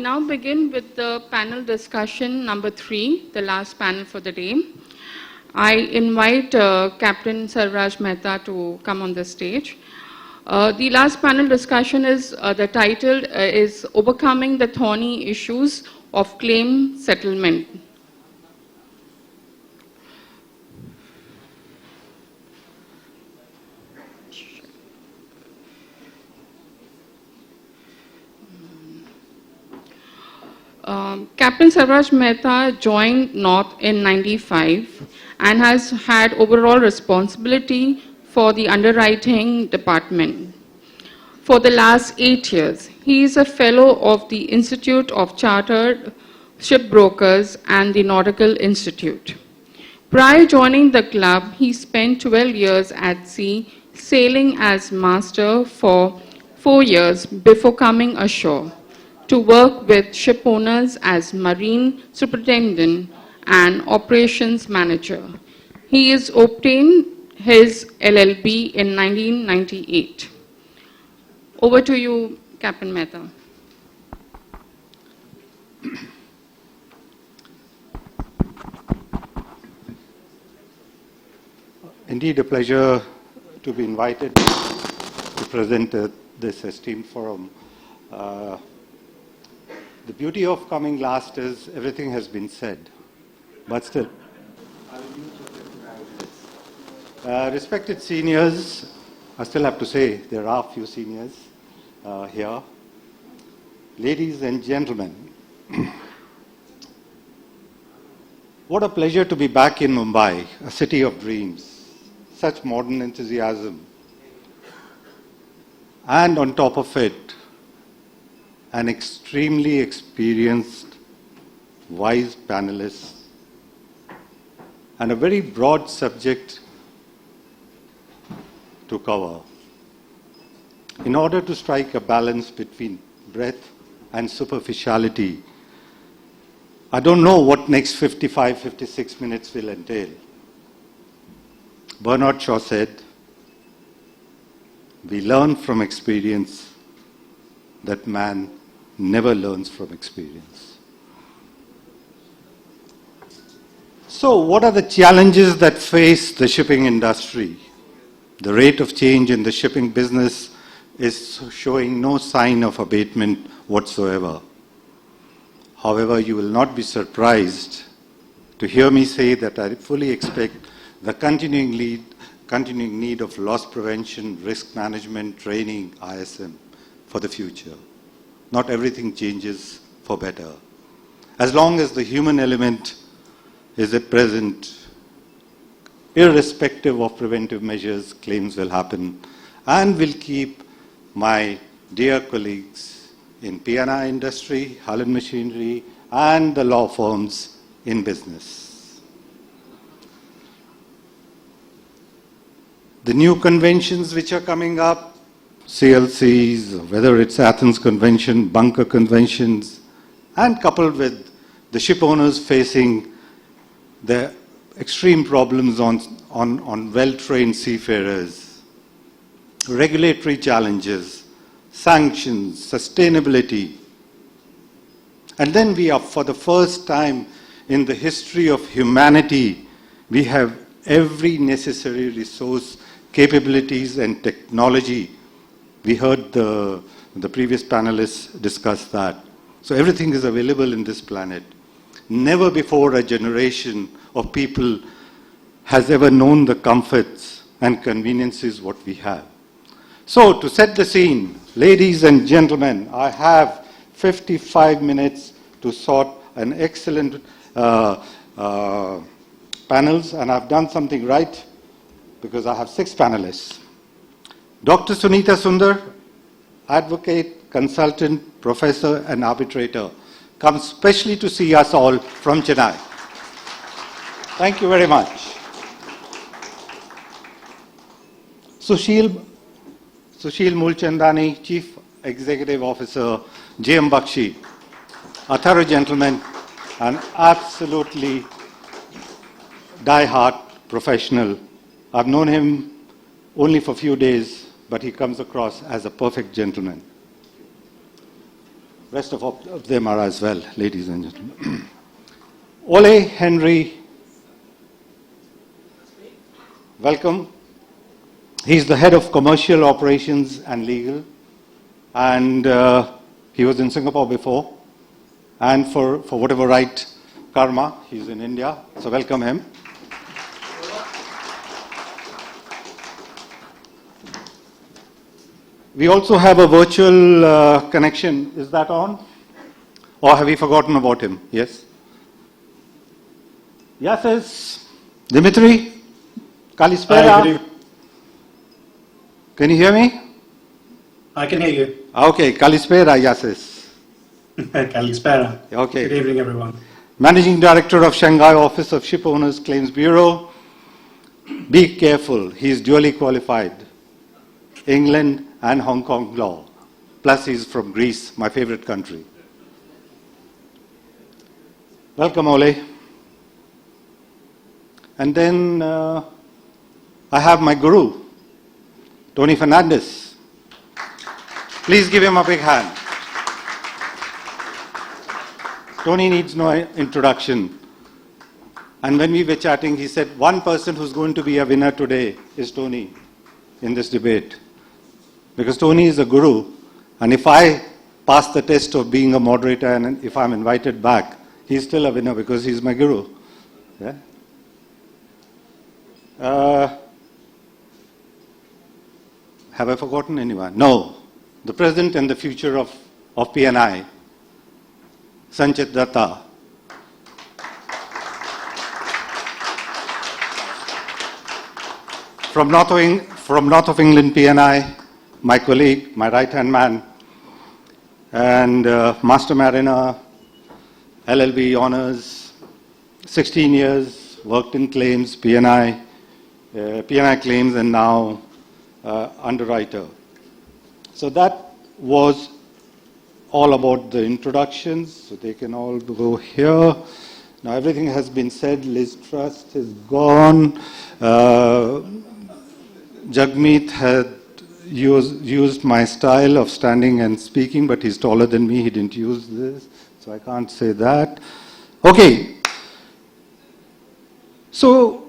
now begin with the panel discussion number 3, the last panel for the day. I invite Captain Sarvaraj Mehta to come on the stage. The last panel discussion is, the title is Overcoming the Thorny Issues of Claim Settlement. Captain Sarvaraj Mehta joined North in '95 and has had overall responsibility for the underwriting department. For the last 8 years, he is a fellow of the Institute of Chartered Shipbrokers and the Nautical Institute. Prior joining the club, he spent 12 years at sea, sailing as master for 4 years before coming ashore to work with ship owners as marine superintendent and operations manager. He has obtained his LLB in 1998. Over to you, Captain Mehta. Indeed, a pleasure to be invited to present this esteemed forum. The beauty of coming last is everything has been said, but still. Respected seniors, I still have to say there are a few seniors here. Ladies and gentlemen, what a pleasure to be back in Mumbai, a city of dreams, such modern enthusiasm, and on top of it, an extremely experienced, wise panelist, and a very broad subject to cover. In order to strike a balance between breadth and superficiality, I don't know what next 55, 56 minutes will entail. Bernard Shaw said, "We learn from experience that man never learns from experience." So, what are the challenges that face the shipping industry? The rate of change in the shipping business is showing no sign of abatement whatsoever. However, you will not be surprised to hear me say that I fully expect the continuing need of loss prevention, risk management, training, ISM for the future. Not everything changes for better. As long as the human element is present, irrespective of preventive measures, claims will happen and will keep my dear colleagues in P&I industry, Holland Machinery, and the law firms in business. The new conventions which are coming up, CLCs, whether it's Athens Convention, bunker conventions, and coupled with the ship owners facing the extreme problems on well-trained seafarers, regulatory challenges, sanctions, sustainability. And then we are, for the first time in the history of humanity, we have every necessary resource, capabilities, and technology. We heard the previous panelists discuss that. So everything is available in this planet. Never before a generation of people has ever known the comforts and conveniences what we have. So to set the scene, ladies and gentlemen, I have 55 minutes to sort an excellent panels, and I've done something right because I have 6 panelists. Dr. Sunita Sundar, advocate, consultant, professor, and arbitrator, comes specially to see us all from Chennai. Thank you very much. Sushil Mulchandani, Chief Executive Officer, JM Bakshi, a thorough gentleman, an absolutely die-hard professional. I've known him only for a few days, but he comes across as a perfect gentleman. Rest of them are as well, ladies and gentlemen. Ole Henry, welcome. He's the head of commercial operations and legal, and he was in Singapore before, and for whatever right karma, he's in India, so welcome him. We also have a virtual connection. Is that on? Or have we forgotten about him? Yes? Yes, Dimitri? Kalispera? Can you hear me? I can hear you. Okay, Kalispera, Yasis. Kalispera. Okay. Good evening, everyone. Managing Director of Shanghai Office of Ship Owners Claims Bureau. Be careful, he is dually qualified. England and Hong Kong law. Plus he's from Greece, my favorite country. Welcome, Ole. And then I have my guru, Tony Fernandez. Please give him a big hand. Tony needs no introduction. And when we were chatting, he said, one person who's going to be a winner today is Tony in this debate. Because Tony is a guru, and if I pass the test of being a moderator and if I'm invited back, he's still a winner because he's my guru. Yeah? Have I forgotten anyone? No. The present and the future of PNI, Sanchit Datta. From North of England PNI, my colleague, my right-hand man, and Master Mariner, LLB honors, 16 years, worked in claims, PNI claims, and now underwriter. So that was all about the introductions, so they can all go here. Now everything has been said. Liz Trust is gone. Jagmeet had used my style of standing and speaking, but he's taller than me. He didn't use this, so I can't say that. Okay. So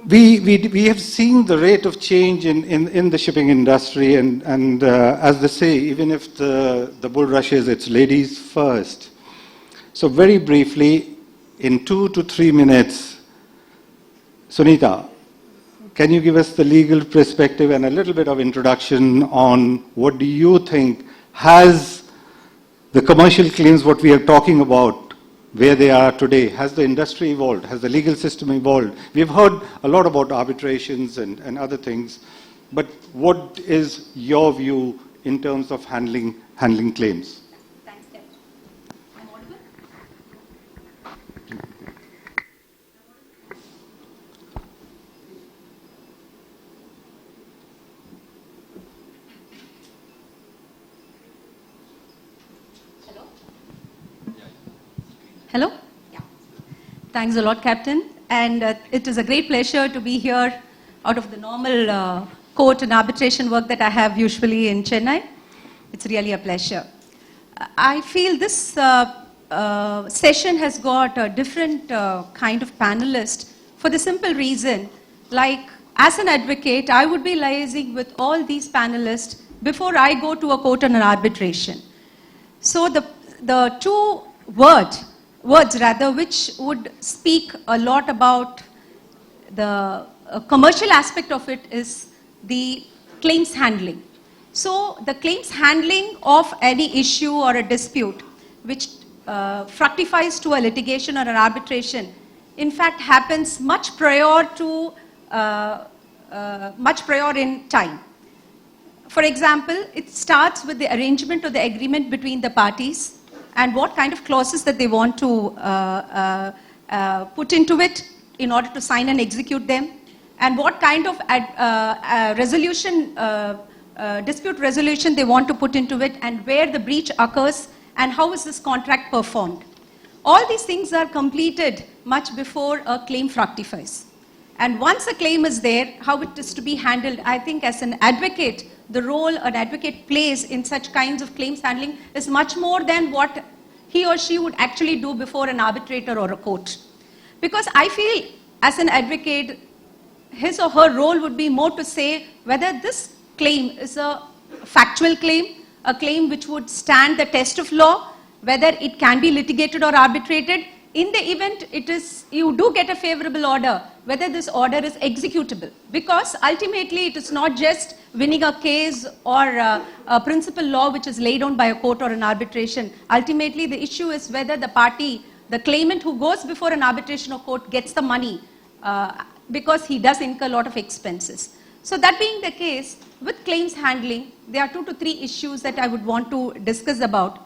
we have seen the rate of change in the shipping industry, and as they say, even if the bull rushes, it's ladies first. So very briefly, in 2 to 3 minutes, Sunita, can you give us the legal perspective and a little bit of introduction on what do you think has the commercial claims, what we are talking about, where they are today? Has the industry evolved? Has the legal system evolved? We've heard a lot about arbitrations and other things, but what is your view in terms of handling claims? Thanks, Deb. I'm audible? Hello? Hello? Yeah. Thanks a lot, Captain. And it is a great pleasure to be here out of the normal court and arbitration work that I have usually in Chennai. It's really a pleasure. I feel this session has got a different kind of panelist for the simple reason, like as an advocate, I would be liaising with all these panelists before I go to a court and an arbitration. So the two words which would speak a lot about the commercial aspect of it is the claims handling. So the claims handling of any issue or a dispute which fructifies to a litigation or an arbitration, in fact happens much prior in time. For example, it starts with the arrangement of the agreement between the parties and what kind of clauses that they want to put into it in order to sign and execute them, and what kind of dispute resolution they want to put into it, and where the breach occurs, and how is this contract performed. All these things are completed much before a claim fructifies. And once a claim is there, how it is to be handled, I think as an advocate, the role an advocate plays in such kinds of claims handling is much more than what he or she would actually do before an arbitrator or a court. Because I feel as an advocate, his or her role would be more to say whether this claim is a factual claim, a claim which would stand the test of law, whether it can be litigated or arbitrated. In the event you do get a favorable order, whether this order is executable. Because ultimately it is not just winning a case or a principal law which is laid down by a court or an arbitration. Ultimately the issue is whether the party, the claimant who goes before an arbitration or court gets the money because he does incur a lot of expenses. So that being the case, with claims handling, there are 2 to 3 issues that I would want to discuss about.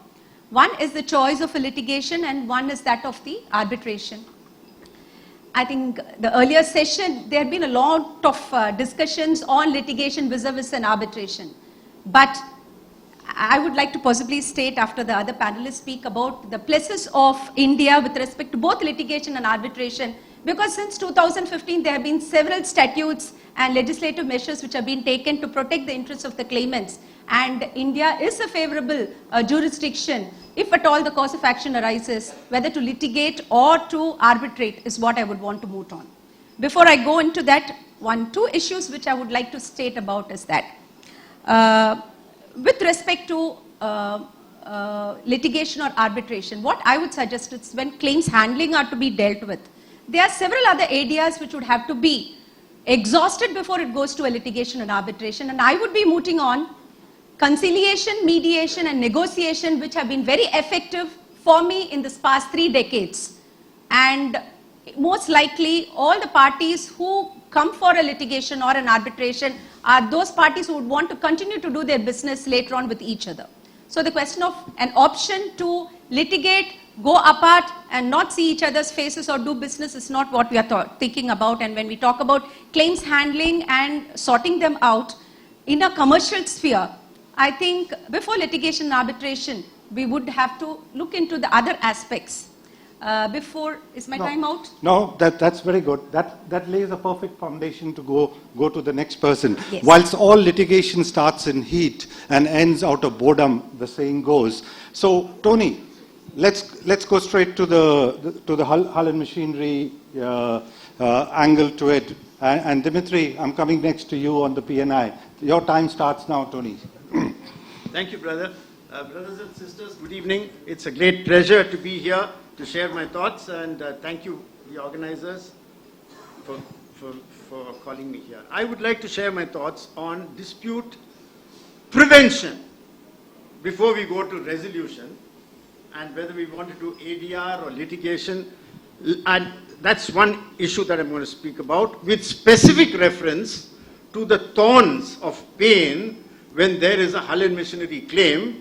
One is the choice of a litigation and one is that of the arbitration. I think the earlier session, there had been a lot of discussions on litigation vis-a-vis an arbitration. But I would like to possibly state after the other panelists speak about the places of India with respect to both litigation and arbitration, because since 2015 there have been several statutes and legislative measures which have been taken to protect the interests of the claimants, and India is a favorable jurisdiction if at all the cause of action arises, whether to litigate or to arbitrate is what I would want to move on. Before I go into that, 2 issues which I would like to state about is that with respect to litigation or arbitration, what I would suggest is when claims handling are to be dealt with, there are several other areas which would have to be exhausted before it goes to a litigation and arbitration, and I would be mooting on conciliation, mediation and negotiation, which have been very effective for me in this past 3 decades. And most likely all the parties who come for a litigation or an arbitration are those parties who would want to continue to do their business later on with each other. So the question of an option to litigate, go apart and not see each other's faces or do business is not what we are thinking about. And when we talk about claims handling and sorting them out in a commercial sphere, I think before litigation and arbitration, we would have to look into the other aspects. Is my time out? No, that's very good. That lays a perfect foundation to go to the next person. Yes. Whilst all litigation starts in heat and ends out of boredom, the saying goes. So, Tony, let's go straight to the hull and machinery angle to it. And Dimitri, I'm coming next to you on the P&I. Your time starts now, Tony. Thank you, brother. Brothers and sisters, good evening. It's a great pleasure to be here to share my thoughts, and thank you, the organizers, for calling me here. I would like to share my thoughts on dispute prevention before we go to resolution, and whether we want to do ADR or litigation. And that's one issue that I'm going to speak about, with specific reference to the thorns of pain when there is a hull and machinery claim,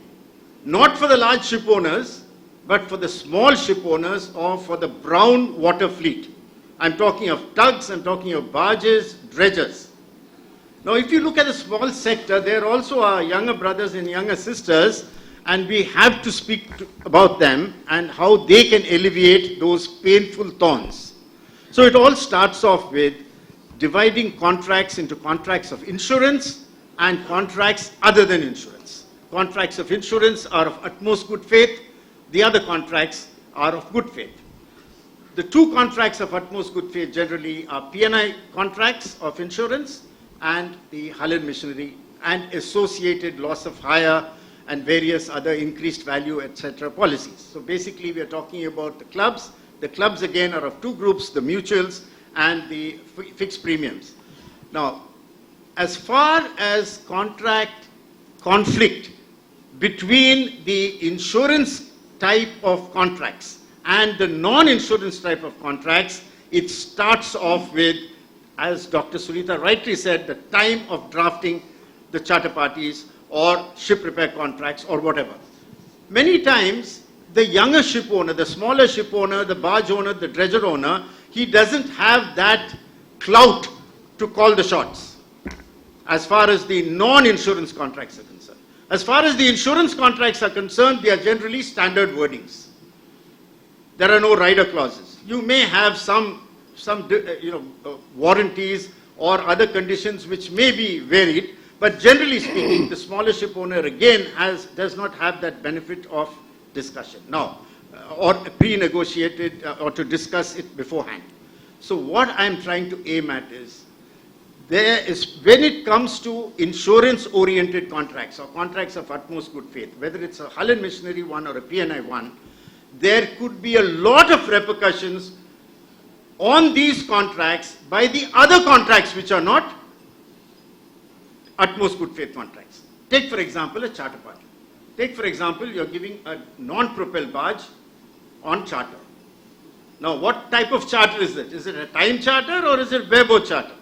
not for the large ship owners, but for the small ship owners or for the brown water fleet. I'm talking of tugs, I'm talking of barges, dredgers. Now, if you look at the small sector, there also are younger brothers and younger sisters, and we have to speak about them and how they can alleviate those painful thorns. So it all starts off with dividing contracts into contracts of insurance and contracts other than insurance. Contracts of insurance are of utmost good faith. The other contracts are of good faith. The 2 contracts of utmost good faith generally are P&I contracts of insurance and the hull and machinery and associated loss of hire and various other increased value, etc. policies. So basically we are talking about the clubs. The clubs again are of 2 groups, the mutuals and the fixed premiums. Now, as far as contract conflict between the insurance type of contracts and the non-insurance type of contracts, it starts off with, as Dr. Sunita rightly said, the time of drafting the charter parties or ship repair contracts or whatever. Many times, the younger ship owner, the smaller ship owner, the barge owner, the dredger owner, he doesn't have that clout to call the shots as far as the non-insurance contracts are concerned. As far as the insurance contracts are concerned, they are generally standard wordings. There are no rider clauses. You may have some warranties or other conditions which may be varied, But generally speaking, the smaller ship owner again does not have that benefit of discussion now, or pre-negotiated, or to discuss it beforehand. So what I'm trying to aim at is, when it comes to insurance-oriented contracts or contracts of utmost good faith, whether it's a hull and machinery one or a P&I one, there could be a lot of repercussions on these contracts by the other contracts which are not utmost good faith contracts. Take, for example, a charter party. Take, for example, you're giving a non-propelled barge on charter. Now, what type of charter is it? Is it a time charter or is it bareboat charter?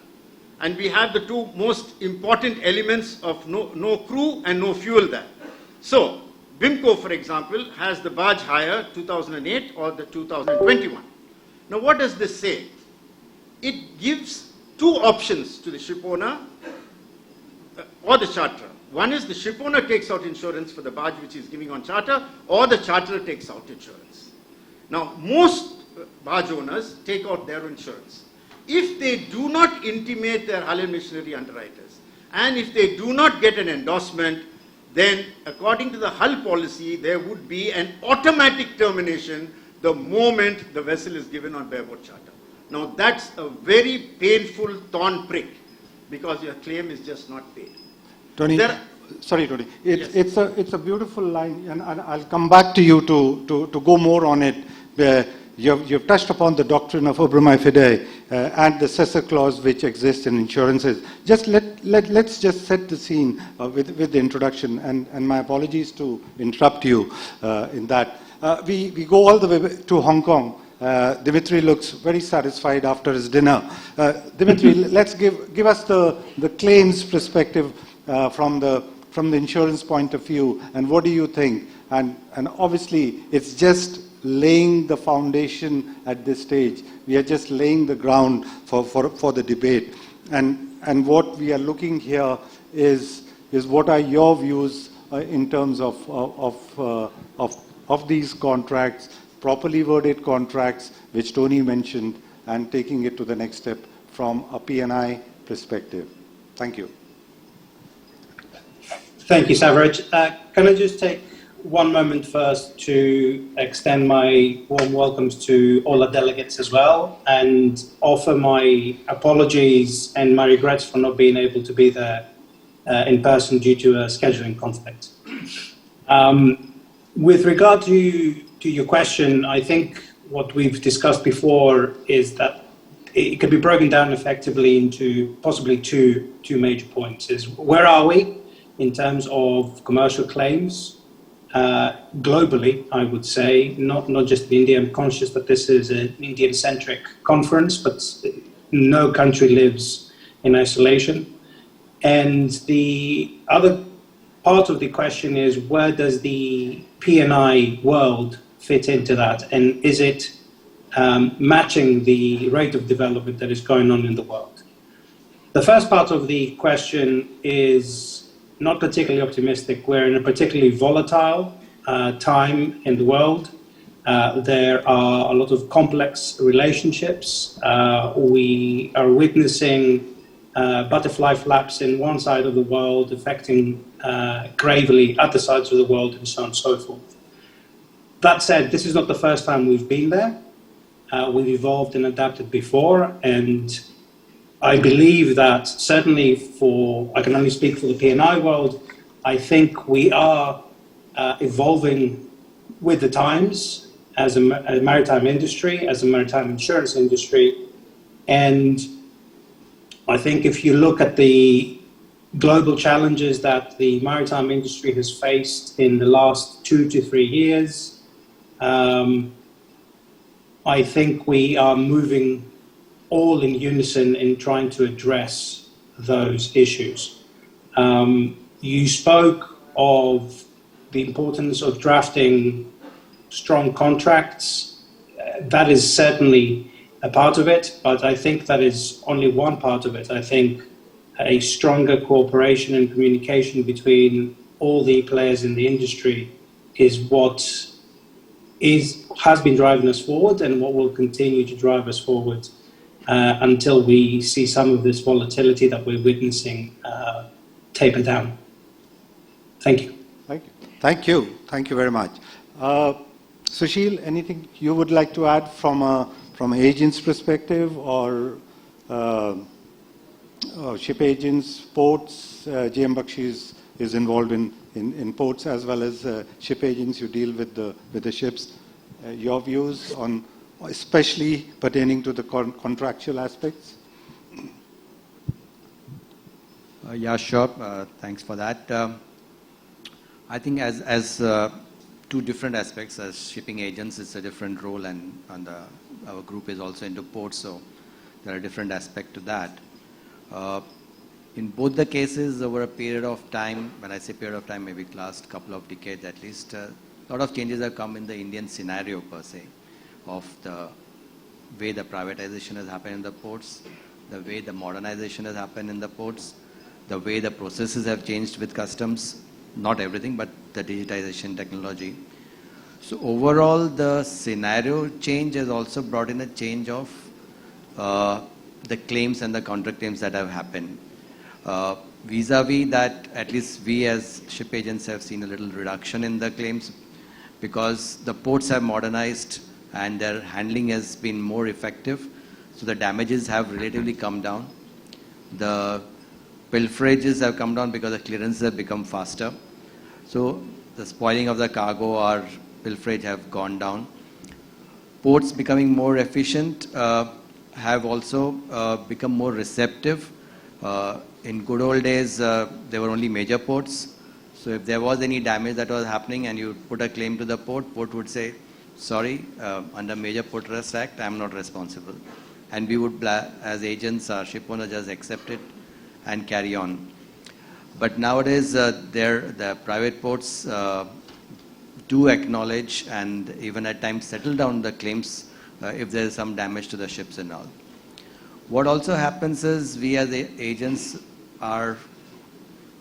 And we have the two most important elements of no crew and no fuel there. So, BIMCO, for example, has the barge hire 2008 or the 2021. Now, what does this say? It gives two options to the ship owner or the charterer. One is the ship owner takes out insurance for the barge which is giving on charter, or the charterer takes out insurance. Now, most barge owners take out their insurance. If they do not intimate their hull and machinery underwriters, and if they do not get an endorsement, then according to the hull policy, there would be an automatic termination the moment the vessel is given on bareboat charter. Now, that's a very painful thorn prick, because your claim is just not paid. Tony, sorry, Tony. It's a beautiful line, and I'll come back to you to go more on it. Where you've touched upon the doctrine of obrimi fidei and the cessor clause which exists in insurances. Just let's just set the scene with the introduction, and my apologies to interrupt you in that. We go all the way to Hong Kong. Dimitri looks very satisfied after his dinner. Dimitri, let's give us the claims perspective from the insurance point of view, and what do you think? And obviously, it's just laying the foundation at this stage. We are just laying the ground for the debate. And what we are looking here is what are your views in terms of these contracts, properly worded contracts, which Tony mentioned, and taking it to the next step from a P&I perspective. Thank you. Thank you, Savaraj. Can I just take one moment first to extend my warm welcomes to all our delegates as well, and offer my apologies and my regrets for not being able to be there in person due to a scheduling conflict. With regard to your question, I think what we've discussed before is that it could be broken down effectively into possibly two major points. Is where are we in terms of commercial claims globally, I would say, not just in India. I'm conscious that this is an Indian-centric conference, but no country lives in isolation. And the other part of the question is, where does the P&I world fit into that? And is it matching the rate of development that is going on in the world? The first part of the question is not particularly optimistic. We're in a particularly volatile time in the world. There are a lot of complex relationships. We are witnessing butterfly flaps in one side of the world affecting gravely other sides of the world, and so on and so forth. That said, this is not the first time we've been there. We've evolved and adapted before, and I believe that certainly I can only speak for the P&I world, I think we are evolving with the times as a maritime industry, as a maritime insurance industry. And I think if you look at the global challenges that the maritime industry has faced in the last 2 to 3 years, I think we are moving all in unison in trying to address those issues. You spoke of the importance of drafting strong contracts. That is certainly a part of it, but I think that is only one part of it. I think a stronger cooperation and communication between all the players in the industry is what has been driving us forward, and what will continue to drive us forward until we see some of this volatility that we're witnessing taper down. Thank you. Thank you. Thank you. Thank you very much. Sushil, anything you would like to add from agents' perspective or ship agents, ports? GM Bakshi is involved in ports as well as ship agents. You deal with the ships. Your views on, especially pertaining to the contractual aspects? Yeah, sure. Thanks for that. I think as two different aspects. As shipping agents, it's a different role, and our group is also into ports, so there are different aspects to that. In both the cases, over a period of time, when I say period of time, maybe last couple of decades at least, a lot of changes have come in the Indian scenario per se, of the way the privatization has happened in the ports, the way the modernization has happened in the ports, the way the processes have changed with customs, not everything, but the digitization technology. So overall, the scenario change has also brought in a change of the claims and the counterclaims that have happened. Vis-a-vis that, at least we as ship agents have seen a little reduction in the claims because the ports have modernized and their handling has been more effective. So the damages have relatively come down. The pilferages have come down because the clearances have become faster. So the spoiling of the cargo or pilferage have gone down. Ports becoming more efficient have also become more receptive. In good old days, there were only major ports. So if there was any damage that was happening and you put a claim to the port would say, sorry, under Major Port Trust Act, I'm not responsible. And we would, as agents or ship owners, just accept it and carry on. But nowadays, the private ports do acknowledge and even at times settle down the claims if there is some damage to the ships and all. What also happens is we as agents are,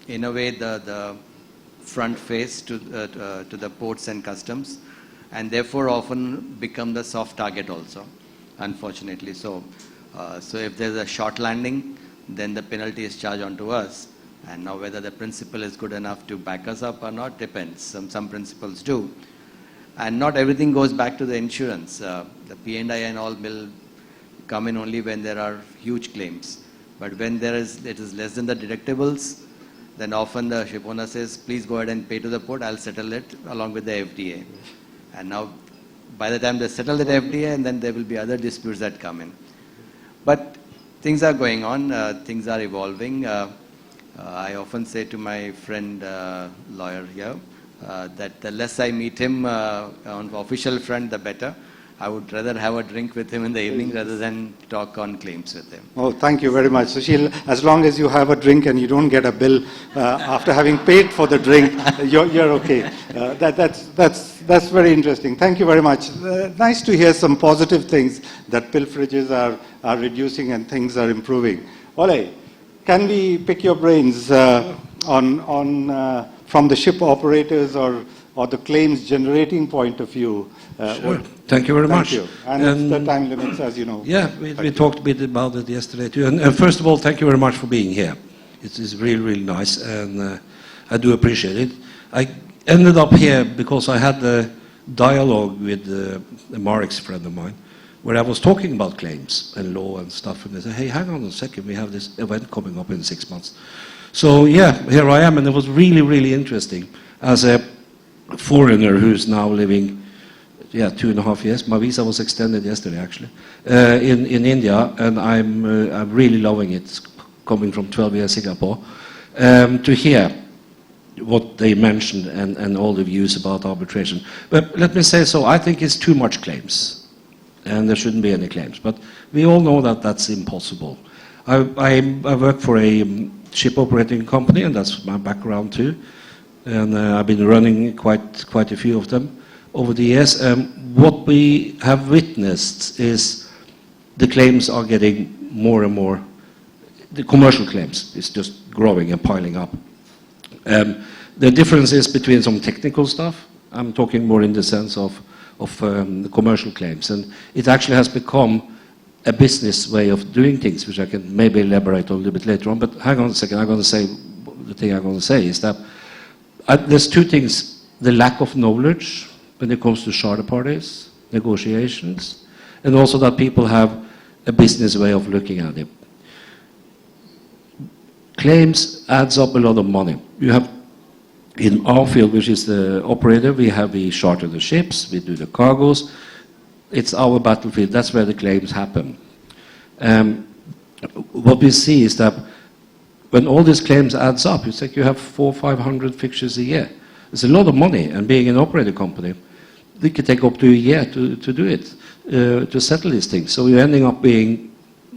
in a way, the front face to the ports and customs, and therefore often become the soft target also, unfortunately. So if there's a short landing, then the penalty is charged onto us. And now whether the principal is good enough to back us up or not depends. Some principals do. And not everything goes back to the insurance. The P&I and all will come in only when there are huge claims. But when it is less than the deductibles, then often the ship owner says, please go ahead and pay to the port, I'll settle it along with the FDA. And now by the time they settle the FDA, and then there will be other disputes that come in. But things are going on, things are evolving. I often say to my friend lawyer here that the less I meet him on the official front, the better. I would rather have a drink with him in the evening rather than talk on claims with him. Oh, thank you very much. Sushil, as long as you have a drink and you don't get a bill after having paid for the drink, you're okay. That's very interesting. Thank you very much. Nice to hear some positive things that pilferages are reducing and things are improving. Ole, can we pick your brains on from the ship operators or the claims generating point of view? Sure. Thank you very much. Thank you. And the time limits, as you know. Yeah, we talked a bit about it yesterday too. And first of all, thank you very much for being here. It is really, really nice, and I do appreciate it. I ended up here because I had a dialogue with a Marex friend of mine, where I was talking about claims and law and stuff, and they said, hey, hang on a second, we have this event coming up in 6 months. So yeah, here I am, and it was really, really interesting. As a foreigner who's now living 2.5 years. My visa was extended yesterday, actually, in India, and I'm really loving it, coming from 12 years Singapore, to hear what they mentioned and all the views about arbitration. But let me say so, I think it's too much claims, and there shouldn't be any claims. But we all know that that's impossible. I work for a ship operating company, and that's my background too, and I've been running quite a few of them over the years. What we have witnessed is the claims are getting more and more, the commercial claims is just growing and piling up. The difference is between some technical stuff, I'm talking more in the sense of the commercial claims, and it actually has become a business way of doing things, which I can maybe elaborate on a little bit later on. But hang on a second, I'm going to say the thing I'm going to say is that there's two things: the lack of knowledge when it comes to charter parties, negotiations, and also that people have a business way of looking at it. Claims adds up a lot of money. You have, in our field, which is the operator, we charter the ships, we do the cargoes. It's our battlefield. That's where the claims happen. What we see is that when all these claims adds up, it's like you have 400 or 500 fixtures a year. It's a lot of money, and being an operator company, it can take up to a year to do it, to settle these things. So you're ending up being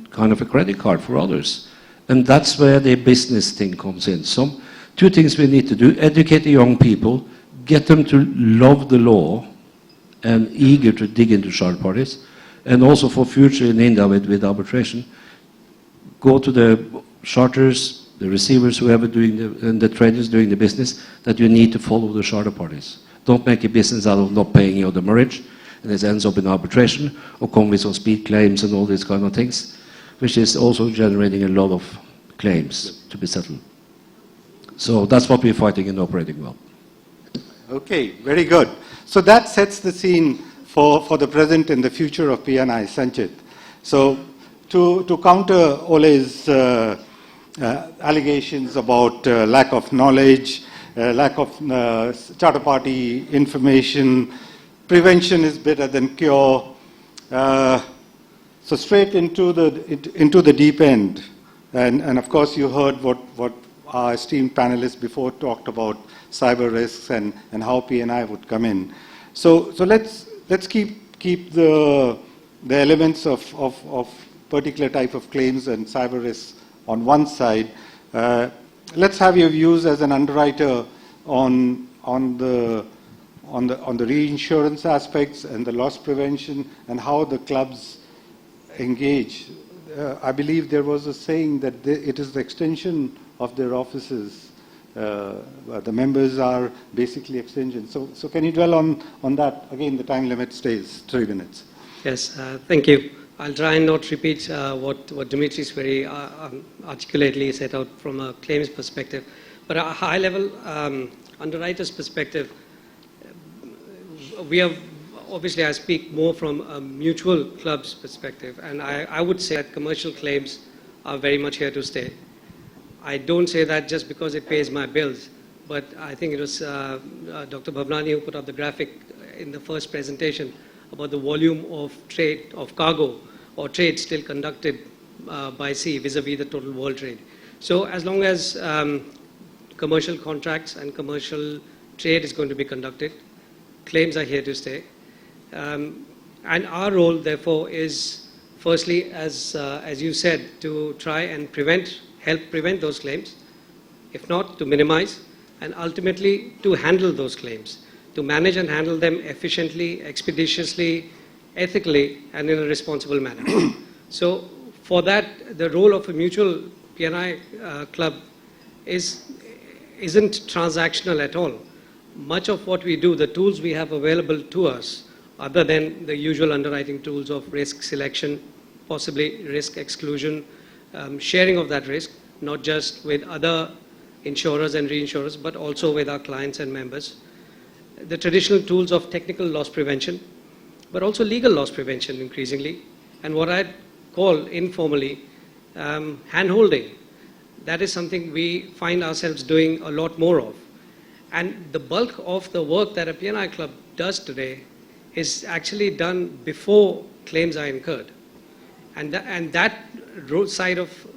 kind of a credit card for others. And that's where the business thing comes in. Two things we need to do: educate the young people, get them to love the law and eager to dig into charter parties, and also for future in India with arbitration, go to the charters, the receivers, whoever and the traders doing the business, that you need to follow the charter parties. Don't make a business out of not paying you the marriage, and it ends up in arbitration, or come with some speed claims and all these kind of things, which is also generating a lot of claims to be settled. So that's what we're fighting in operating well. Okay, very good. So that sets the scene for the present and the future of P&I, Sanchit. So to counter Ole's allegations about lack of knowledge, lack of charter party information, prevention is better than cure. So straight into the deep end. And of course you heard what our esteemed panelists before talked about cyber risks and how P&I would come in. So let's keep the elements of particular type of claims and cyber risks on one side. Let's have your views as an underwriter on the reinsurance aspects and the loss prevention and how the clubs engage. I believe there was a saying that it is the extension of their offices. The members are basically extensions. So can you dwell on that? Again, the time limit stays 3 minutes. Yes, thank you. I'll try and not repeat what Dimitris very articulately set out from a claims perspective. But at a high level, underwriter's perspective, we have, obviously I speak more from a mutual club's perspective, and I would say that commercial claims are very much here to stay. I don't say that just because it pays my bills, but I think it was Dr. Bhavnani who put up the graphic in the first presentation about the volume of trade, of cargo or trade still conducted by sea vis-a-vis the total world trade. So as long as commercial contracts and commercial trade is going to be conducted, claims are here to stay. And our role, therefore, is firstly, as you said, to try and help prevent those claims, if not to minimize, and ultimately to handle those claims, to manage and handle them efficiently, expeditiously, ethically, and in a responsible manner. So for that, the role of a mutual P&I club isn't transactional at all. Much of what we do, the tools we have available to us, other than the usual underwriting tools of risk selection, possibly risk exclusion, sharing of that risk, not just with other insurers and reinsurers, but also with our clients and members. The traditional tools of technical loss prevention, but also legal loss prevention increasingly, and what I'd call informally hand-holding. That is something we find ourselves doing a lot more of. And the bulk of the work that a P&I club does today is actually done before claims are incurred. And that side of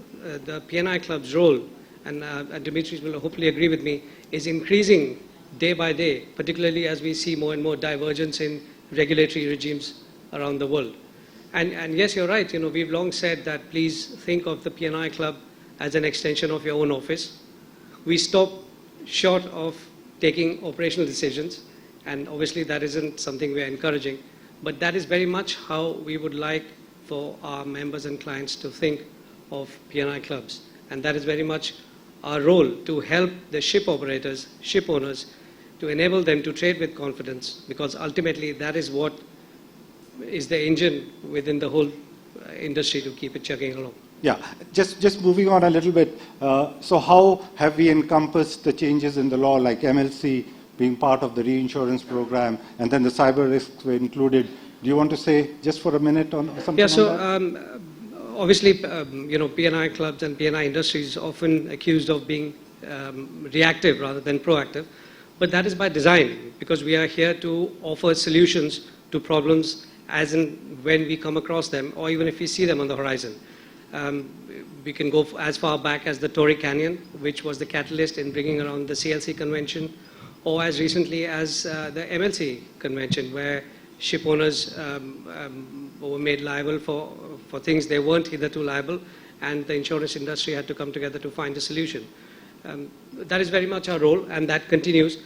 the P&I club's role, and Dimitris will hopefully agree with me, is increasing day by day, particularly as we see more and more divergence in regulatory regimes around the world. And yes, you're right, we've long said that please think of the P&I club as an extension of your own office. We stop short of taking operational decisions, and obviously that isn't something we're encouraging, but that is very much how we would like for our members and clients to think of P&I clubs. And that is very much our role, to help the ship operators, ship owners, to enable them to trade with confidence, because ultimately that is what is the engine within the whole industry to keep it chugging along. Yeah, just moving on a little bit. So how have we encompassed the changes in the law, like MLC being part of the reinsurance program, and then the cyber risks were included? Do you want to say just for a minute on something Yeah, so on that? obviously, P&I clubs and P&I industries often accused of being reactive rather than proactive, but that is by design, because we are here to offer solutions to problems as and when we come across them, or even if we see them on the horizon. We can go as far back as the Torrey Canyon, which was the catalyst in bringing around the CLC convention, or as recently as the MLC convention, where ship owners were made liable for things they weren't hitherto liable, and the insurance industry had to come together to find a solution. That is very much our role, and that continues.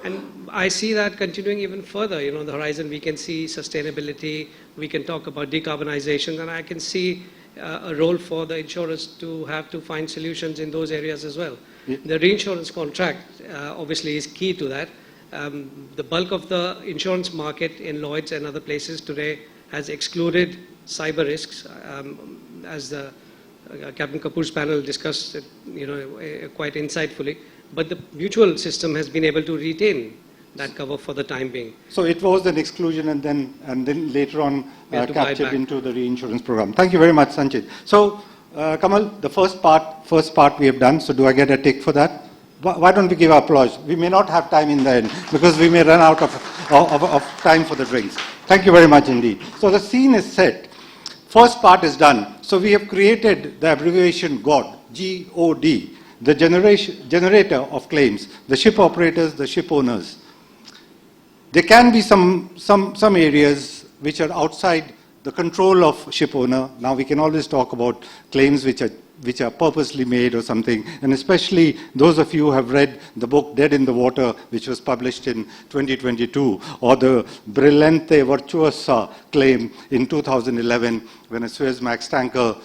And I see that continuing even further. On the horizon, we can see sustainability, we can talk about decarbonization, and I can see a role for the insurers to have to find solutions in those areas as well. The reinsurance contract obviously is key to that. The bulk of the insurance market in Lloyd's and other places today has excluded cyber risks, as the Captain Kapoor's panel discussed it, quite insightfully. But the mutual system has been able to retain that cover for the time being. So it was an exclusion and then later on captured back into the reinsurance program. Thank you very much, Sanchit. So, Kamal, the first part we have done, so do I get a tick for that? Why don't we give applause? We may not have time in the end because we may run out of time for the drinks. Thank you very much indeed. So the scene is set. First part is done. So we have created the abbreviation GOD, G-O-D, the generator of claims, the ship operators, the ship owners. There can be some areas which are outside the control of ship owner. Now we can always talk about claims which are purposely made or something, and especially those of you who have read the book Dead in the Water, which was published in 2022, or the Brillante Virtuosa claim in 2011 when a Suezmax tanker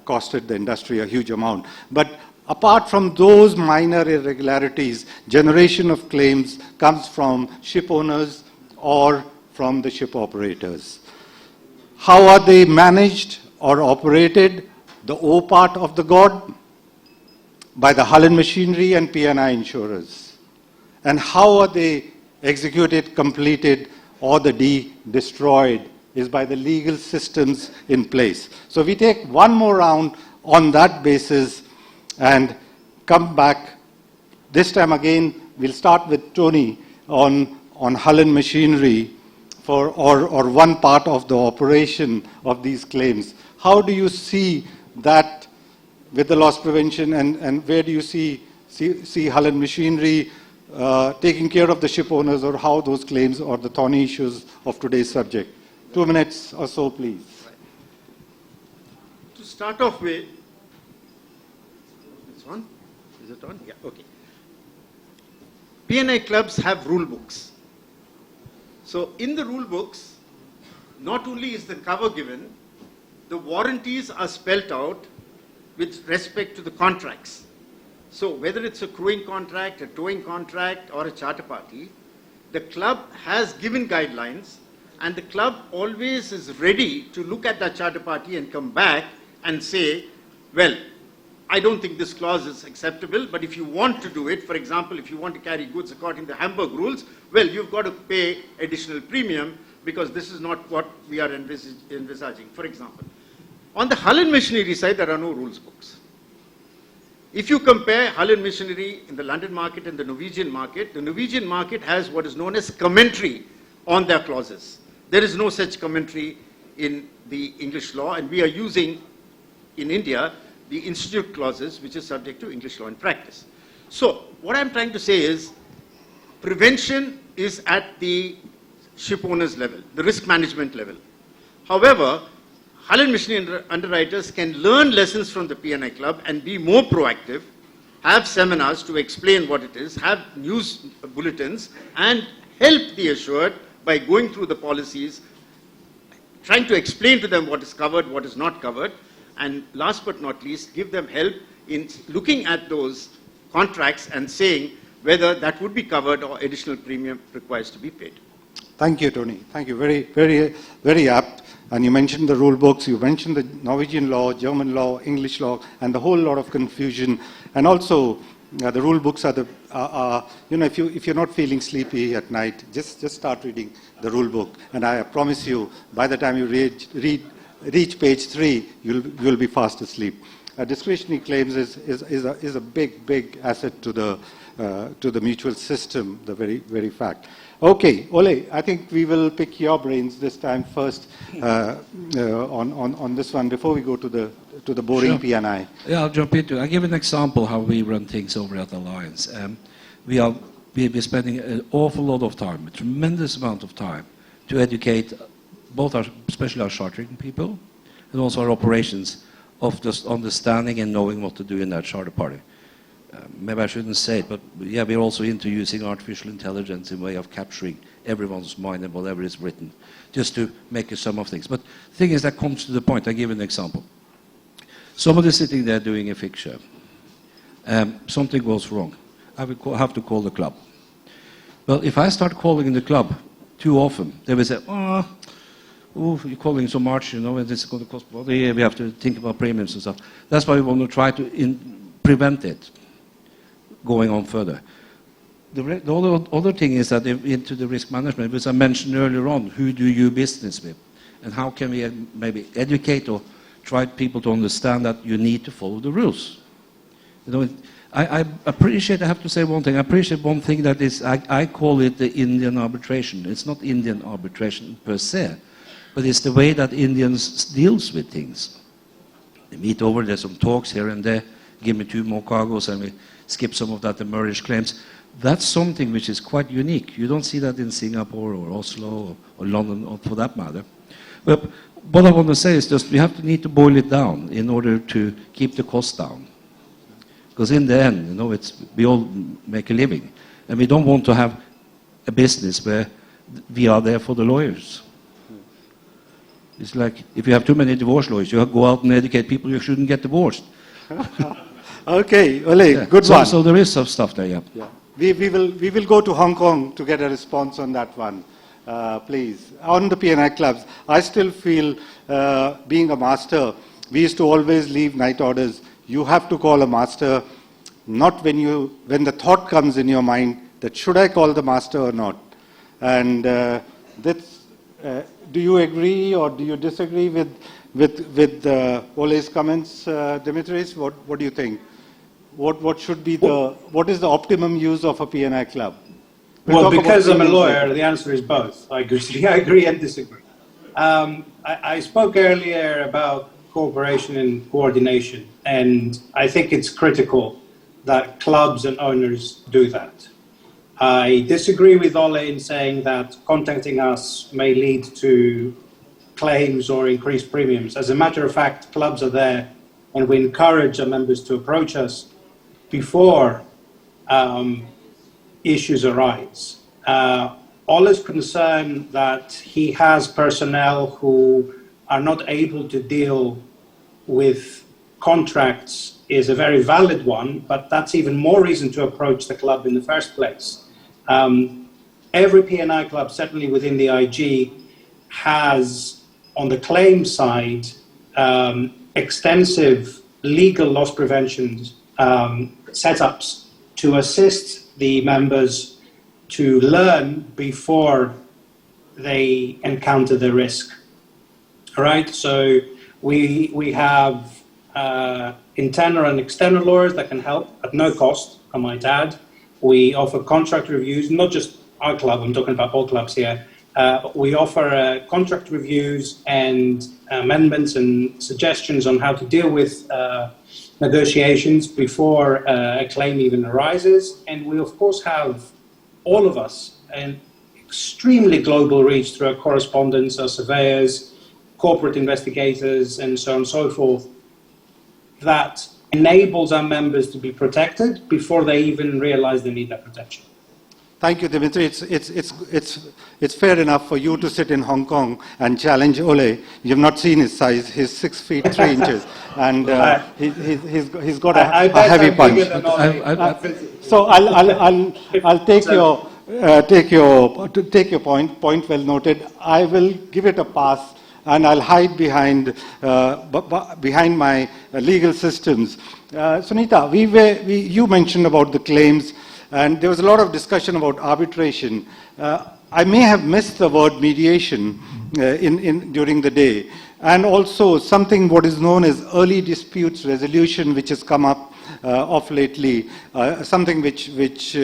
costed the industry a huge amount. But apart from those minor irregularities, generation of claims comes from ship owners or from the ship operators. How are they managed or operated? The O part of the God, by the hull and machinery and P&I insurers. And how are they executed, completed, or the D, destroyed, is by the legal systems in place. So we take one more round on that basis and come back. This time again, we'll start with Tony on hull and machinery or one part of the operation of these claims. How do you see that with the loss prevention, and where do you see hull and machinery taking care of the ship owners, or how those claims or the thorny issues of today's subject? 2 minutes or so, please. To start off with, this one, is it on? Yeah, okay. P&I clubs have rule books. So in the rule books, not only is the cover given, the warranties are spelt out with respect to the contracts. So whether it's a crewing contract, a towing contract, or a charter party, the club has given guidelines, and the club always is ready to look at that charter party and come back and say, well, I don't think this clause is acceptable, but if you want to do it, for example, if you want to carry goods according to the Hamburg rules, well, you've got to pay additional premium because this is not what we are envisaging, for example. On the hull and machinery side, there are no rules books. If you compare hull and machinery in the London market and the Norwegian market has what is known as commentary on their clauses. There is no such commentary in the English law, and we are using, in India, the institute clauses, which is subject to English law in practice. So what I'm trying to say is, prevention is at the ship owner's level, the risk management level. However, hull and machinery underwriters can learn lessons from the P&I club and be more proactive, have seminars to explain what it is, have news bulletins, and help the assured by going through the policies, trying to explain to them what is covered, what is not covered, and last but not least, give them help in looking at those contracts and saying whether that would be covered or additional premium requires to be paid. Thank you, Tony. Thank you. Very, very, very apt. And you mentioned the rule books, you mentioned the Norwegian law, German law, English law, and the whole lot of confusion. And also, the rule books are if you're not feeling sleepy at night, just start reading the rule book. And I promise you, by the time you reach page 3, you'll be fast asleep. Discretionary claims is a big asset to the mutual system, the very fact. Okay, Ole, I think we will pick your brains this time first on this one before we go to the boring Sure. P&I. Yeah, I'll jump into it. I'll give an example how we run things over at Alliance. We're spending an awful lot of time, a tremendous amount of time, to educate both especially our chartering people and also our operations of just understanding and knowing what to do in that charter party. Maybe I shouldn't say it, but yeah, we're also into using artificial intelligence in way of capturing everyone's mind and whatever is written, just to make a sum of things. But the thing is, that comes to the point. I give an example. Somebody sitting there doing a fixture. Something goes wrong. I will have to call the club. Well, if I start calling the club too often, they will say, oh, you're calling so much, and it's going to cost money. We have to think about premiums and stuff. That's why we want to try to prevent it going on further. The other thing is that into the risk management, which I mentioned earlier on, who do you business with? And how can we maybe educate or try people to understand that you need to follow the rules? I appreciate, I have to say one thing, I appreciate one thing that is, I call it the Indian arbitration. It's not Indian arbitration per se, but it's the way that Indians deals with things. They meet over, there's some talks here and there, give me 2 more cargoes and we skip some of that demurrage claims. That's something which is quite unique. You don't see that in Singapore or Oslo or London, or for that matter. But what I want to say is just we need to boil it down in order to keep the cost down. Because in the end, we all make a living. And we don't want to have a business where we are there for the lawyers. It's like if you have too many divorce lawyers, you go out and educate people you shouldn't get divorced. Okay, Ole, Yeah. good one. So there is some stuff there, yeah. Yeah. We will go to Hong Kong to get a response on that one, please. On the P&I clubs, I still feel, being a master, we used to always leave night orders. You have to call a master, not when the thought comes in your mind that should I call the master or not. And do you agree or do you disagree with Ole's comments, Dimitris? What do you think? What is the optimum use of a P&I club? Well, because I'm a lawyer, the answer is both. I agree and disagree. I spoke earlier about cooperation and coordination, and I think it's critical that clubs and owners do that. I disagree with Ole in saying that contacting us may lead to claims or increased premiums. As a matter of fact, clubs are there, and we encourage our members to approach us before issues arise. Ole's concern that he has personnel who are not able to deal with contracts is a very valid one, but that's even more reason to approach the club in the first place. Every P&I club, certainly within the IG, has, on the claim side, extensive legal loss prevention setups to assist the members to learn before they encounter the risk. All right, so we have internal and external lawyers that can help at no cost, I might add. We offer contract reviews, not just our club, I'm talking about all clubs here. We offer contract reviews and amendments and suggestions on how to deal with negotiations before a claim even arises. And we, of course, have all of us an extremely global reach through our correspondents, our surveyors, corporate investigators, and so on and so forth, that enables our members to be protected before they even realize they need that protection. Thank you, Dimitri. It's fair enough for you to sit in Hong Kong and challenge Ole. You've not seen his size. He's 6 feet 3 inches, and he's got a heavy punch. So I'll take your point well noted. I will give it a pass and I'll hide behind, behind my legal systems. Sunita, you mentioned about the claims, and there was a lot of discussion about arbitration. I may have missed the word mediation during the day, and also something what is known as early disputes resolution, which has come up of lately, something which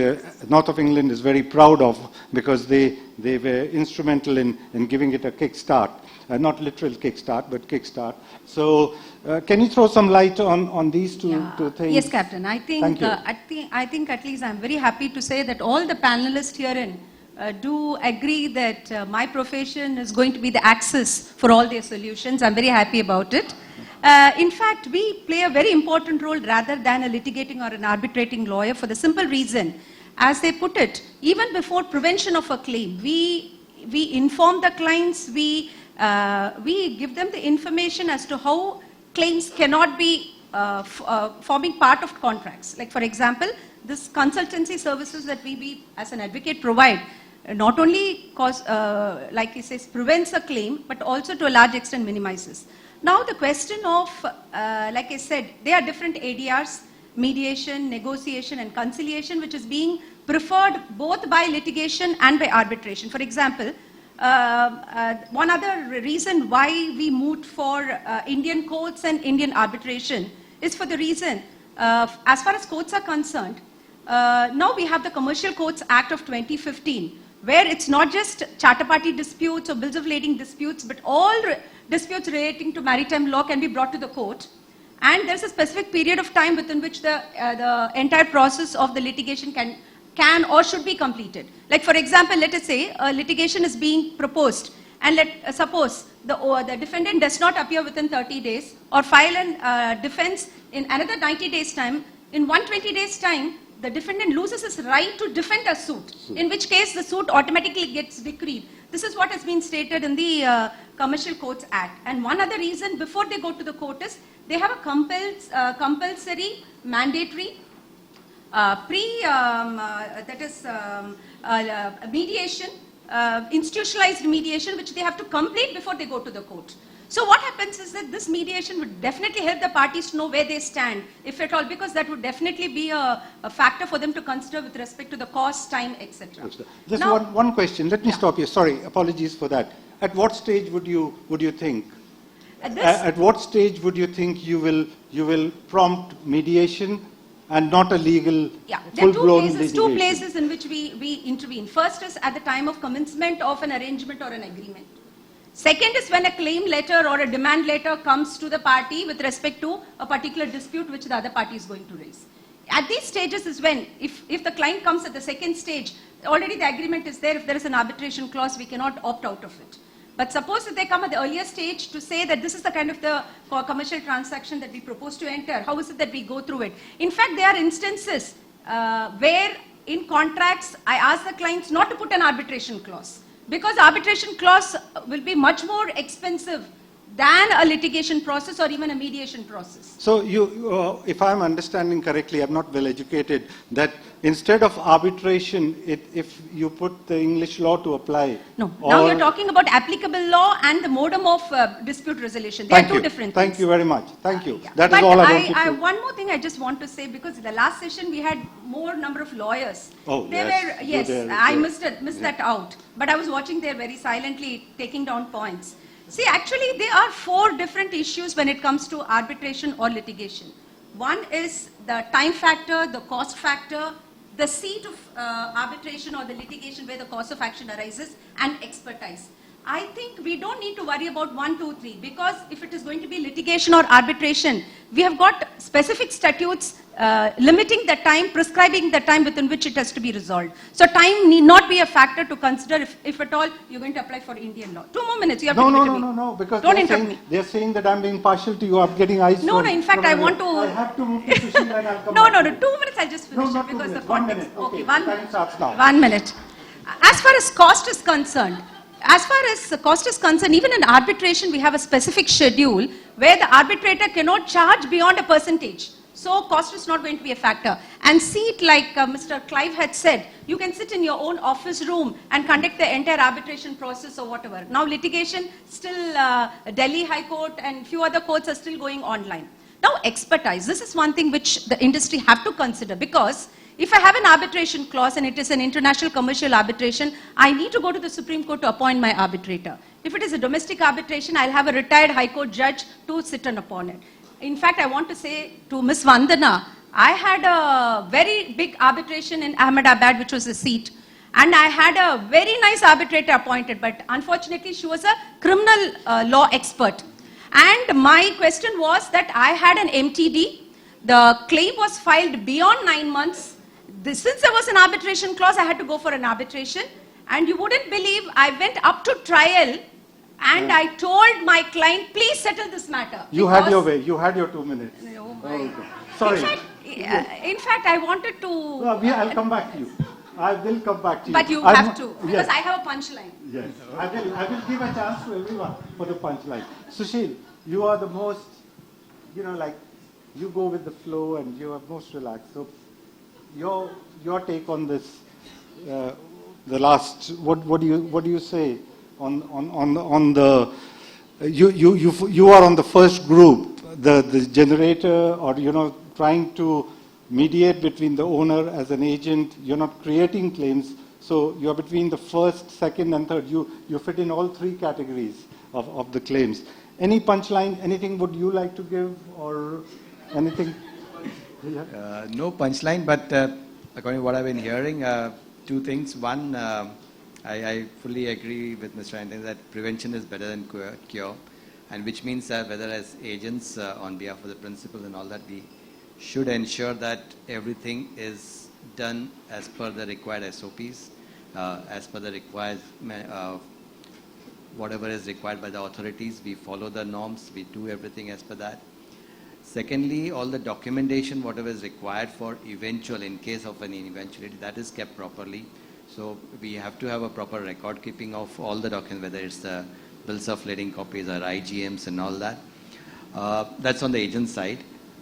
North of England is very proud of, because they were instrumental in giving it a kickstart. Not literal kickstart, but kickstart. So, can you throw some light on these two things? Yes, Captain. I think, Thank you. I think at least I'm very happy to say that all the panelists herein do agree that my profession is going to be the axis for all their solutions. I'm very happy about it. In fact, we play a very important role rather than a litigating or an arbitrating lawyer, for the simple reason, as they put it, even before prevention of a claim, we inform the clients, we give them the information as to how claims cannot be forming part of contracts. Like, for example, this consultancy services that we as an advocate provide not only like he says, prevents a claim, but also to a large extent minimizes. Now the question of, like I said, there are different ADRs, mediation, negotiation and conciliation, which is being preferred both by litigation and by arbitration. For example, one other reason why we moved for Indian courts and Indian arbitration is for the reason, as far as courts are concerned, now we have the Commercial Courts Act of 2015, where it's not just charter party disputes or bills of lading disputes, but all disputes relating to maritime law can be brought to the court. And there's a specific period of time within which the entire process of the litigation can or should be completed. Like, for example, let us say a litigation is being proposed, and suppose the defendant does not appear within 30 days or file a defense in another 90 days time. In 120 days time, the defendant loses his right to defend a suit, in which case the suit automatically gets decreed. This is what has been stated in the Commercial Courts Act. And one other reason before they go to the court is they have a compulsory, mandatory, mediation, institutionalized mediation, which they have to complete before they go to the court. So what happens is that this mediation would definitely help the parties to know where they stand, if at all, because that would definitely be a factor for them to consider with respect to the cost, time, etc. Just Now, one question. Let me stop you. Sorry, apologies for that. At what stage would you think? At what stage would you think you will prompt mediation and not a legal, full-blown litigation? Two places in which we intervene. First is at the time of commencement of an arrangement or an agreement. Second is when a claim letter or a demand letter comes to the party with respect to a particular dispute which the other party is going to raise. At these stages is when, if the client comes at the second stage, already the agreement is there. If there is an arbitration clause, we cannot opt out of it. But suppose that they come at the earlier stage to say that this is the kind of the commercial transaction that we propose to enter, how is it that we go through it? In fact, there are instances where in contracts, I ask the clients not to put an arbitration clause, because arbitration clause will be much more expensive than a litigation process or even a mediation process. So you, if I'm understanding correctly, I'm not well educated, that instead of arbitration, if you put the English law to apply. No, now you're talking about applicable law and the modem of dispute resolution. They are two different things. Thank you very much. Thank you. Yeah. That is all I wanted to. One more thing I just want to say, because the last session we had more number of lawyers. Oh, yes. I missed that out. But I was watching there very silently, taking down points. See, actually, there are 4 different issues when it comes to arbitration or litigation. One is the time factor, the cost factor, the seat of arbitration or the litigation where the cause of action arises, and expertise. I think we don't need to worry about 1, 2, 3, because if it is going to be litigation or arbitration, we have got specific statutes limiting the time, prescribing the time within which it has to be resolved. So time need not be a factor to consider if at all you're going to apply for Indian law. 2 more minutes, you have to give it to me. No, because don't interrupt me. They're saying that I'm being partial to you, I'm getting eyes. No, in fact, I want to... I have to move to Sushil and I'll come No, back. 2 minutes, I'll just finish it because the context... 1 minute. Okay, Time starts now. 1 minute. As far as cost is concerned, even in arbitration, we have a specific schedule where the arbitrator cannot charge beyond a percentage. So cost is not going to be a factor. And seat, like Mr. Clive had said, you can sit in your own office room and conduct the entire arbitration process or whatever. Now litigation, still Delhi High Court and few other courts are still going online. Now expertise, this is one thing which the industry have to consider, because if I have an arbitration clause and it is an international commercial arbitration, I need to go to the Supreme Court to appoint my arbitrator. If it is a domestic arbitration, I'll have a retired High Court judge to sit on upon it. In fact, I want to say to Ms. Vandana, I had a very big arbitration in Ahmedabad, which was a seat. And I had a very nice arbitrator appointed, but unfortunately she was a criminal law expert. And my question was that I had an MTD. The claim was filed beyond 9 months. Since there was an arbitration clause, I had to go for an arbitration. And you wouldn't believe, I went up to trial and I told my client, please settle this matter. You had your way. You had your 2 minutes. Oh my. Okay. Sorry. In fact, I wanted to... I'll come back to you. I will come back to you. But you have to, because yes. I have a punchline. Yes, I will give a chance to everyone for the punchline. Sushil, you are the most, like, you go with the flow and you are most relaxed. So your take on this, the last, what do you say on the, you are on the first group, the generator, or trying to mediate between the owner as an agent. You're not creating claims, so you're between the first, second, and third. You fit in all three categories of the claims. Any punchline? Anything would you like to give, or anything? No punchline, but according to what I've been hearing, two things. One, I fully agree with Mr. Anthony that prevention is better than cure, and which means that whether as agents on behalf of the principals and all that, we should ensure that everything is done as per the required SOPs, as per the required, whatever is required by the authorities. We follow the norms, we do everything as per that. Secondly, all the documentation, whatever is required for eventual, in case of any eventuality, that is kept properly. So we have to have a proper record keeping of all the documents, whether it's the bills of lading copies or IGMs and all that. That's on the agent side.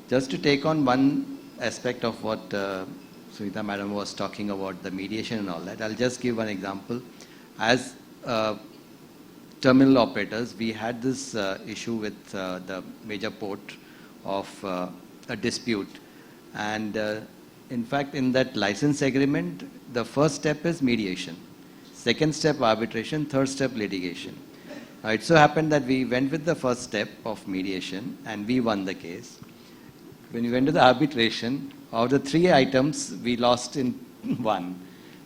Just to take on one aspect of what Sunita Madam was talking about, the mediation and all that, I'll just give one example. As terminal operators, we had this issue with the major port of a dispute. And in fact, in that license agreement, the first step is mediation. Second step, arbitration. Third step, litigation. It so happened that we went with the first step of mediation and we won the case. When we went to the arbitration, of the 3 items, we lost in 1.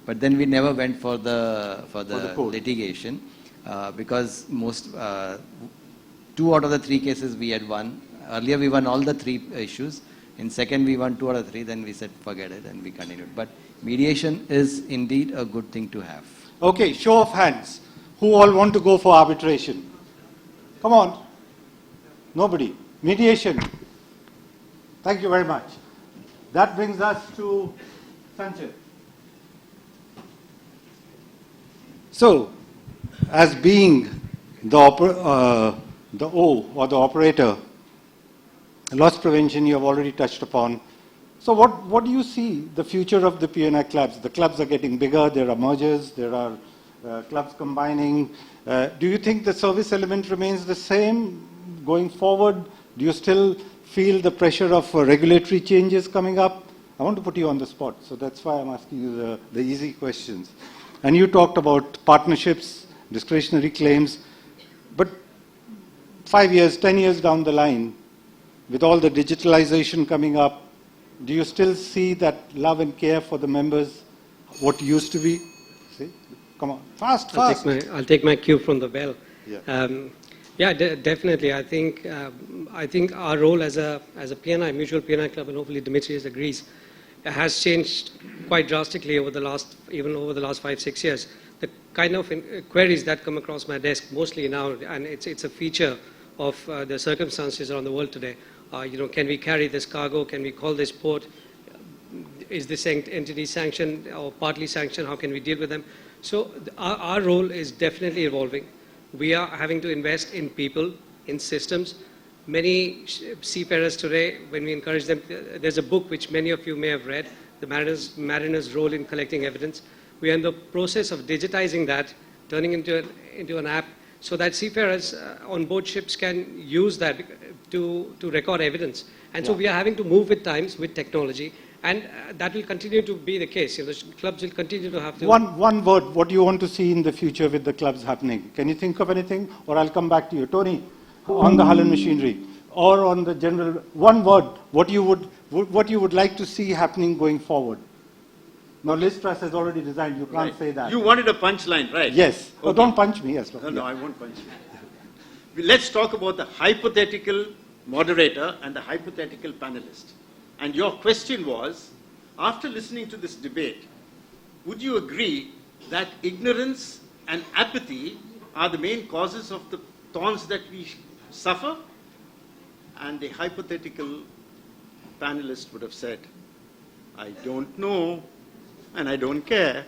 But then we never went for the litigation because 2 out of the 3 cases we had won. Earlier we won all the 3 issues. In second we won 2 out of 3. Then we said forget it and we continued. But mediation is indeed a good thing to have. Okay, show of hands. Who all want to go for arbitration? Come on. Nobody. Mediation. Thank you very much. That brings us to Sanjay. So, as being the O or the operator, loss prevention you have already touched upon. So what do you see the future of the P&I clubs? The clubs are getting bigger, there are mergers, there are clubs combining. Do you think the service element remains the same going forward? Do you still feel the pressure of regulatory changes coming up? I want to put you on the spot, so that's why I'm asking you the easy questions. And you talked about partnerships, discretionary claims, but 5 years, 10 years down the line, with all the digitalization coming up, do you still see that love and care for the members, what used to be? See? Come on, fast. I'll take my cue from the bell. Yeah. Definitely. I think our role as a PNI, mutual PNI club, and hopefully Dimitrios agrees, has changed quite drastically over the last 5-6 years. The kind of queries that come across my desk mostly now, and it's a feature of the circumstances around the world today. Can we carry this cargo? Can we call this port? Is this entity sanctioned or partly sanctioned? How can we deal with them? So our role is definitely evolving. We are having to invest in people, in systems, Many seafarers today, when we encourage them, there's a book which many of you may have read, The Mariner's Role in Collecting Evidence. We are in the process of digitizing that, turning into an app, so that seafarers on board ships can use that to record evidence. And so we are having to move with times, with technology, and that will continue to be the case. The clubs will continue to have to... One word, what do you want to see in the future with the clubs happening? Can you think of anything? Or I'll come back to you. Tony, on the hull and machinery, or on the general, one word, what you would like to see happening going forward? Now, Liz Truss has already resigned. You can't say that. You wanted a punchline, right? Yes. Okay. Oh, don't punch me. Yes. No, I won't punch you. Let's talk about the hypothetical moderator and the hypothetical panelist. And your question was, after listening to this debate, would you agree that ignorance and apathy are the main causes of the thorns that we suffer? And the hypothetical panelist would have said, I don't know, and I don't care.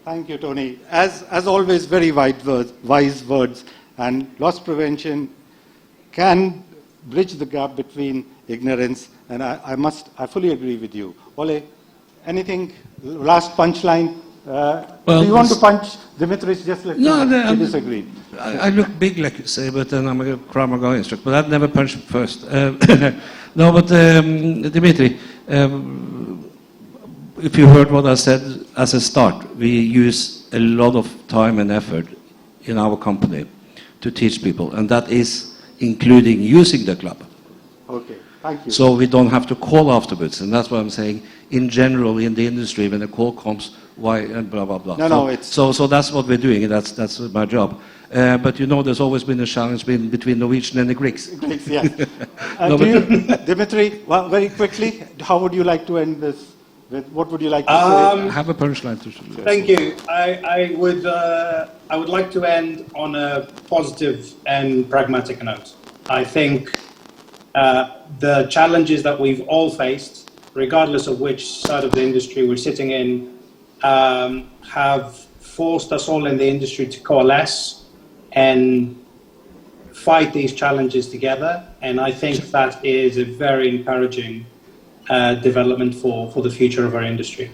Thank you, Tony. As always, very wise words. And loss prevention can bridge the gap between ignorance, and I fully agree with you. Ole, anything, last punchline? Do you want to punch Dimitris? Just let me know. You disagree. I look big, like you say, but then I'm a grammar guy instructor. But I'd never punch first. No, but Dimitri, if you heard what I said as a start, we use a lot of time and effort in our company to teach people, and that is including using the club. Okay, thank you. So we don't have to call afterwards, and that's what I'm saying. In general, in the industry, when a call comes, why and blah blah blah. So that's what we're doing, and that's my job. But you know, there's always been a challenge between Norwegian and the Greeks. Greeks, yes. Dimitri, well, very quickly, how would you like to end this? What would you like to say? I have a punchline to show. Thank you. I would like to end on a positive and pragmatic note. I think the challenges that we've all faced, regardless of which side of the industry we're sitting in, have forced us all in the industry to coalesce and fight these challenges together. And I think that is a very encouraging development for the future of our industry.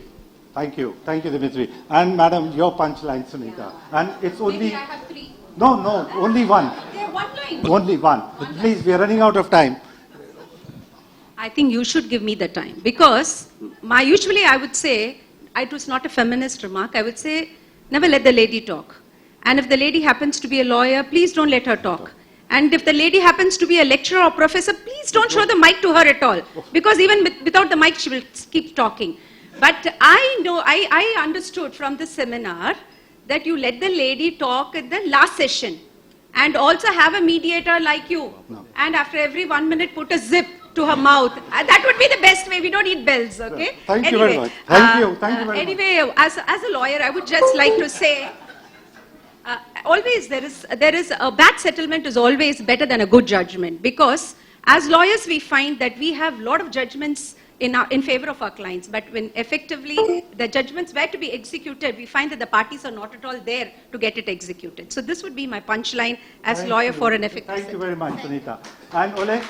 Thank you, Dimitri. And Madam, your punchline, Sunita. And it's only... Maybe I have three. No, only one. They're one line. Only one. Please, we are running out of time. I think you should give me the time, because usually I would say, it was not a feminist remark, I would say, never let the lady talk. And if the lady happens to be a lawyer, please don't let her talk. And if the lady happens to be a lecturer or professor, please don't show the mic to her at all. Because even without the mic, she will keep talking. But I understood from the seminar that you let the lady talk at the last session. And also have a mediator like you. No. And after every 1 minute, put a zip to her mouth. That would be the best way. We don't need bells, okay? Thank you very much. Thank you very much. Anyway, as a lawyer, I would just like to say, always there is a bad settlement is always better than a good judgment, because as lawyers we find that we have a lot of judgments in favor of our clients, but when effectively the judgments were to be executed, we find that the parties are not at all there to get it executed. So this would be my punchline as lawyer for an effective Thank you very much, Sunita. And Ole,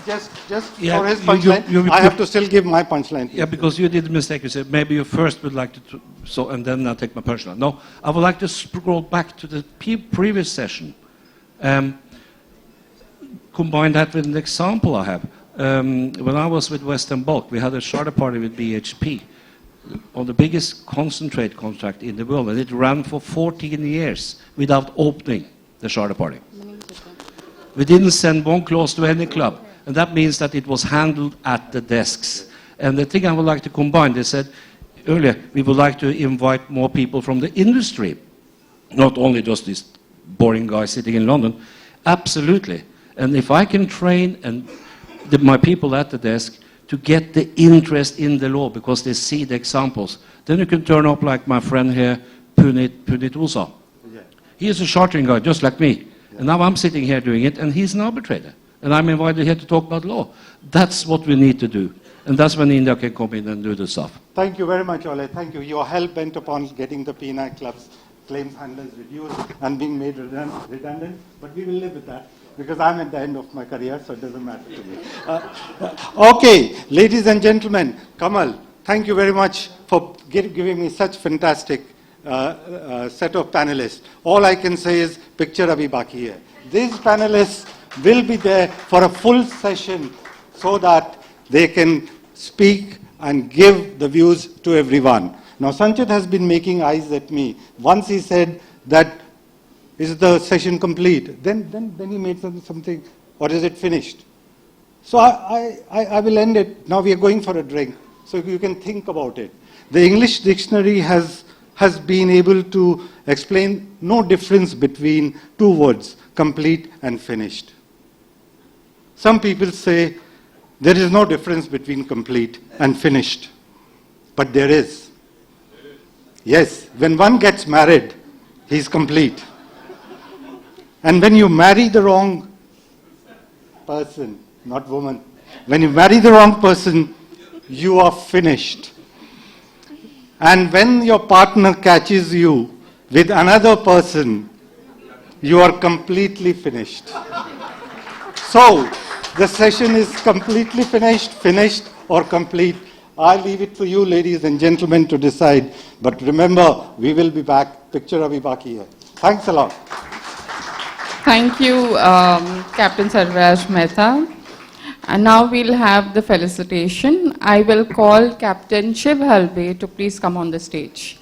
just Yeah, for his punchline, I have to still give my punchline. Yeah, because you did a mistake. You said maybe you first would like to, and then I'll take my punchline. No, I would like to scroll back to the previous session. Combine that with an example I have. When I was with Western Bulk, we had a charter party with BHP on the biggest concentrate contract in the world, and it ran for 14 years without opening the charter party. We didn't send one clause to any club, and that means that it was handled at the desks. And the thing I would like to combine, they said earlier, we would like to invite more people from the industry, not only just this boring guy sitting in London. Absolutely. And if I can train my people at the desk to get the interest in the law because they see the examples, then you can turn up like my friend here, Punit Osa. Yeah. He is a chartering guy just like me. Yeah. And now I'm sitting here doing it, and he's an arbitrator. And I'm invited here to talk about law. That's what we need to do. And that's when India can come in and do the stuff. Thank you very much, Ole. Thank you. You are hell-bent upon getting the PNI club's claims handlers reduced and being made redundant, but we will live with that. because I'm at the end of my career, so it doesn't matter to me. Okay, ladies and gentlemen, Kamal, thank you very much for giving me such fantastic set of panelists. All I can say is, picture abhi baki hai. These panelists will be there for a full session so that they can speak and give the views to everyone. Now, Sanchit has been making eyes at me. Once he said that, is the session complete? Then he made something, or is it finished? So I will end it. Now we are going for a drink, so you can think about it. The English dictionary has been able to explain no difference between two words, complete and finished. Some people say there is no difference between complete and finished, but there is. Yes, when one gets married, he's complete. And when you marry the wrong person, not woman, when you marry the wrong person, you are finished. And when your partner catches you with another person, you are completely finished. So, the session is completely finished or complete. I leave it for you, ladies and gentlemen, to decide. But remember, we will be back. Picture abhi baki hai. Thanks a lot. Thank you, Captain Sarvaraj Mehta. And now we'll have the felicitation. I will call Captain Shiv Halbe to please come on the stage.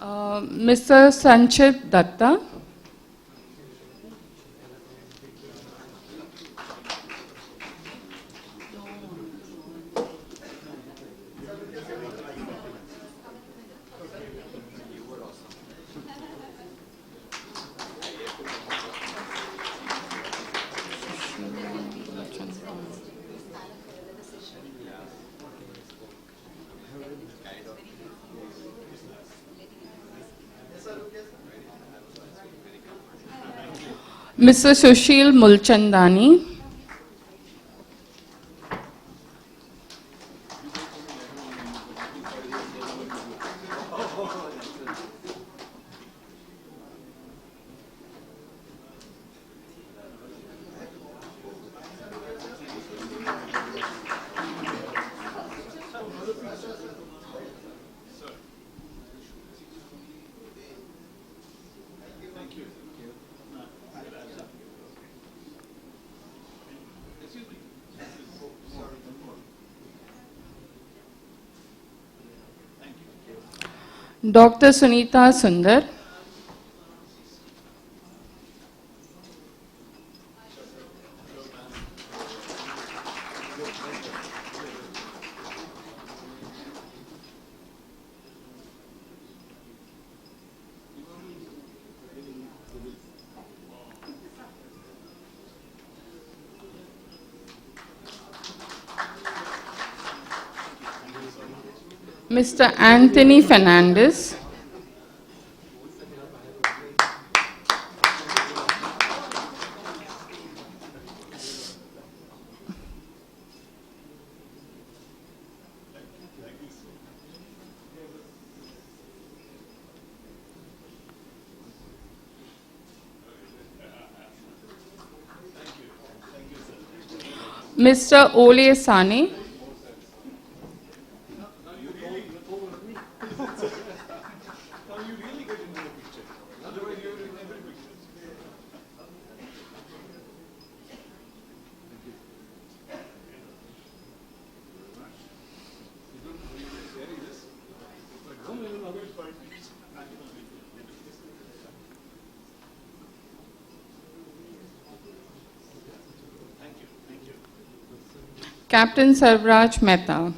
Mr. Sanchit Datta. Mr. Sushil Mulchandani. Dr. Sunita Sundar. Mr. Anthony Fernandez. Mr. Ole Sane. Captain Sarvaraj Mehta.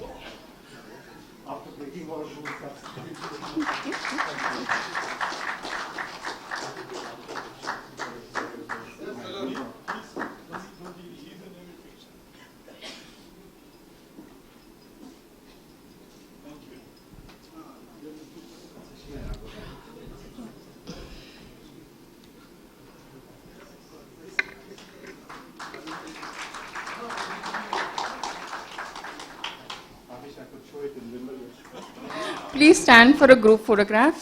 please stand for a group photograph?